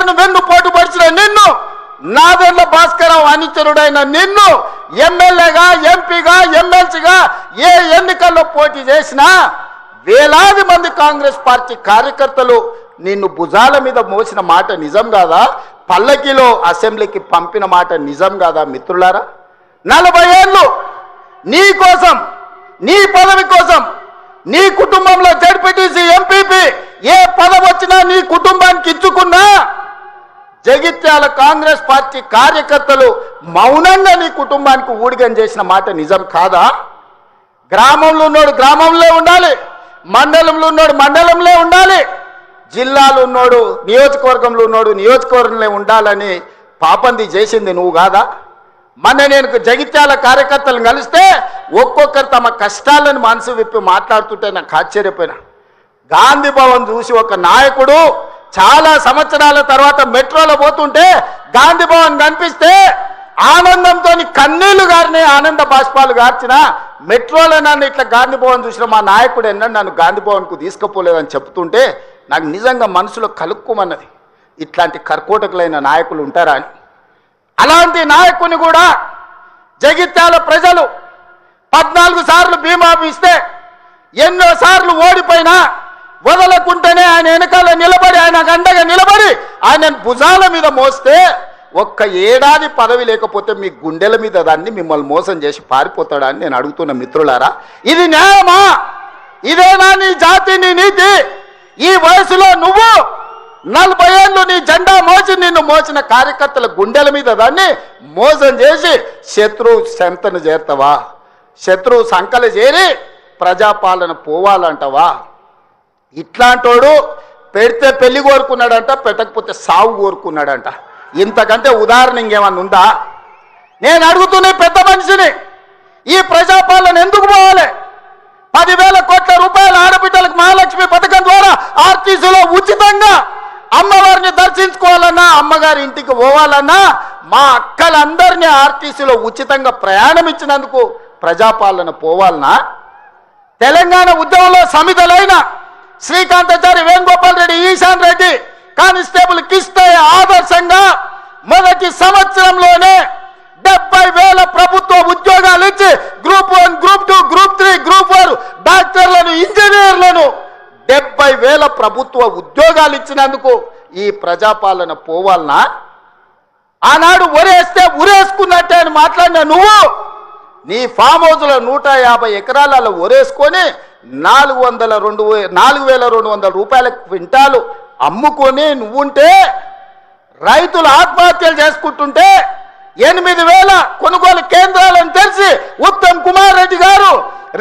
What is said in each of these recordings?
నన్ను వెన్ను పోటు పడిచిన నిన్ను, నాదెండ్ల భాస్కరరావు అనుచరుడైన నిన్ను ఎమ్మెల్యేగా, ఎంపీగా, ఎమ్మెల్సీగా ఏ ఎన్నికల్లో పోటీ చేసినా వేలాది మంది కాంగ్రెస్ పార్టీ కార్యకర్తలు నిన్ను భుజాల మీద మోసిన మాట నిజం కాదా? పల్లకిలో అసెంబ్లీకి పంపిన మాట నిజం కాదా? మిత్రులారా, 40 ఏళ్ళు నీ కోసం, నీ పదవి కోసం, నీ కుటుంబంలో జడ్పీటీసీ, ఎంపీపీ ఏ పదవి వచ్చినా నీ కుటుంబానికి ఇచ్చుకున్నా జగిత్యాల కాంగ్రెస్ పార్టీ కార్యకర్తలు మౌనంగా నీ కుటుంబానికి ఊడిగం చేసిన మాట నిజం కాదా? గ్రామంలో ఉన్నోడు గ్రామంలో ఉండాలి, మండలంలో ఉన్నోడు మండలంలో ఉండాలి, జిల్లాలో ఉన్నోడు నియోజకవర్గంలో ఉన్నోడు నియోజకవర్గంలో ఉండాలని పాపంది చేసింది నువ్వు కాదా? మొన్న నేను జగిత్యాల కార్యకర్తలను కలిస్తే ఒక్కొక్కరు తమ కష్టాలను మనసు విప్పి మాట్లాడుతుంటే నాకు ఆశ్చర్యపోయినా. గాంధీ భవన్ చూసి ఒక నాయకుడు చాలా సంవత్సరాల తర్వాత మెట్రోలో పోతుంటే గాంధీ భవన్ కనిపిస్తే ఆనందంతో కన్నీళ్లు గారిని, ఆనంద బాష్పాలు గార్చిన మెట్రోలో నన్ను ఇట్లా గాంధీ భవన్ చూసిన మా నాయకుడు ఎన్నో నన్ను గాంధీ భవన్కు తీసుకుపోలేదని చెప్తుంటే నాకు నిజంగా మనసులో కలుక్కుమన్నది. ఇట్లాంటి కర్కోటకులైన నాయకులు ఉంటారా అని. అలాంటి నాయకుని కూడా జగిత్యాల ప్రజలు 14 సార్లు బీమా ఇస్తే ఎన్నో సార్లు ఓడిపోయినా వదలకుంటేనే ఆయన వెనకాల నిలబడి, ఆయన అండగా నిలబడి ఆయనను భుజాల మీద మోస్తే ఒక్క ఏడాది పదవి లేకపోతే మీ గుండెల మీద దాన్ని మిమ్మల్ని మోసం చేసి పారిపోతాడా అని నేను అడుగుతున్న మిత్రులారా. ఇది న్యాయమా? ఇదేనా నీ జాతి, నీ నీతి? ఈ వయసులో నువ్వు 40 ఏళ్ళు నీ జెండా మోసి నిన్ను మోసిన కార్యకర్తల గుండెల మీద దాన్ని మోసం చేసి శత్రువు సంతను చేరుతావా? శత్రువు సంకలు చేరి ప్రజాపాలన పోవాలంటవా? ఇట్లాంటోడు పెడితే పెళ్లి కోరుకున్నాడంట, పెట్టకపోతే సాగు కోరుకున్నాడంట. ఇంతకంటే ఉదాహరణ ఇంకేమన్నా ఉందా? నేను అడుగుతున్న పెద్ద మనిషిని, ఈ ప్రజాపాలన ఎందుకు పోవాలి? 10,000 కోట్ల రూపాయల ఆడబిడ్డలకు మహాలక్ష్మి పథకం ద్వారా ఆర్టీసీలో ఉచితంగా అమ్మవారిని దర్శించుకోవాలన్నా, అమ్మగారి ఇంటికి పోవాలన్నా మా అక్కలందరినీ ఆర్టీసీలో ఉచితంగా ప్రయాణం ఇచ్చినందుకు ప్రజాపాలన పోవాలనా? తెలంగాణ ఉద్యమంలో సమిధలైన శ్రీకాంతాచారి, వేణుగోపాల్ రెడ్డి, ఈశాన్ రెడ్డి కానిస్టేబుల్ కిష్టయ్య ఆదర్శంగా మొదటి సంవత్సరంలోనే 70,000 ప్రభుత్వ ఉద్యోగాలు ఇచ్చి గ్రూప్ 1, గ్రూప్ 2, గ్రూప్ 3, గ్రూప్ 4 డాక్టర్లను, ఇంజనీర్లను 70,000 ప్రభుత్వ ఉద్యోగాలు ఇచ్చినందుకు ఈ ప్రజాపాలన పోవాలనా? ఆనాడు ఒరేస్తే ఉరేసుకున్నట్టే అని మాట్లాడిన నువ్వు నీ ఫామ్ హౌస్లో 150 ఎకరాలలో ఒరేసుకొని 4,200 రూపాయల క్వింటాలు అమ్ముకొని నువ్వుంటే, రైతులు ఆత్మహత్యలు చేసుకుంటుంటే 8,000 కొనుగోలు కేంద్రాలను తెరిచి ఉత్తమ్ కుమార్ రెడ్డి గారు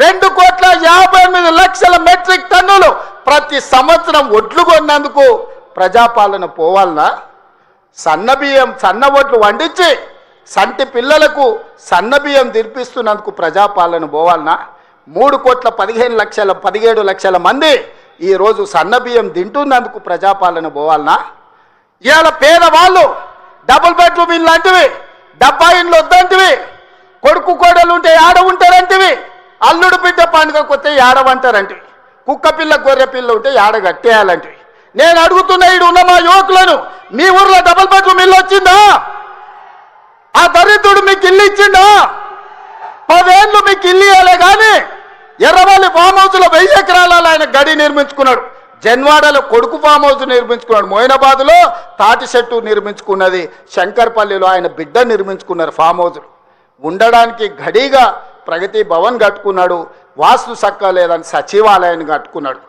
2,58,00,000 మెట్రిక్ టన్నులు ప్రతి సంవత్సరం ఒడ్లు కొన్నందుకు ప్రజాపాలన పోవాలనా? సన్నబియ్యం, సన్న ఒడ్లు వండించి సంటి పిల్లలకు సన్నబియ్యం తినిపిస్తున్నందుకు ప్రజాపాలన పోవాలనా? 3,15,17,00,000 మంది ఈరోజు సన్నబియ్యం తింటున్నందుకు ప్రజాపాలన పోవాలనా? ఇవాళ పేదవాళ్ళు డబుల్ బెడ్రూమ్ ఇల్లు లాంటివి, డబ్బా ఇండ్లు వద్దంటివి, కొడుకు కోడలు ఉంటే ఏడ ఉంటారంటివి, అల్లుడు బిడ్డ పండుగ కొత్త ఏడవంటారంటివి, కుక్క పిల్ల గొర్రె పిల్ల ఉంటే ఏడ కట్టేయాలంటివి. నేను అడుగుతున్న ఈడు ఉన్న మా యువకులను, మీ ఊర్లో డబుల్ బెడ్రూమ్ ఇల్లు వచ్చిందా? ఆ దరిద్రుడు మీకు ఇల్లు ఇచ్చిందా? 10 ఏళ్ళు మీకు ఇల్లు ఇవ్వలే కానీ ఎర్రవల్లి ఫామ్ హౌస్లో 1000 ఎకరాలలో ఆయన గడి నిర్మించుకున్నాడు. జన్వాడలో కొడుకు ఫామ్ హౌస్ నిర్మించుకున్నాడు. మోయినాబాద్లో తాటి చెట్టు నిర్మించుకున్నది. శంకర్పల్లిలో ఆయన బిడ్డ నిర్మించుకున్నారు ఫామ్ హౌస్లు. ఉండడానికి గడిగా ప్రగతి భవన్ కట్టుకున్నాడు. వాస్తు సక్క లేదని సచివాలయాన్ని కట్టుకున్నాడు.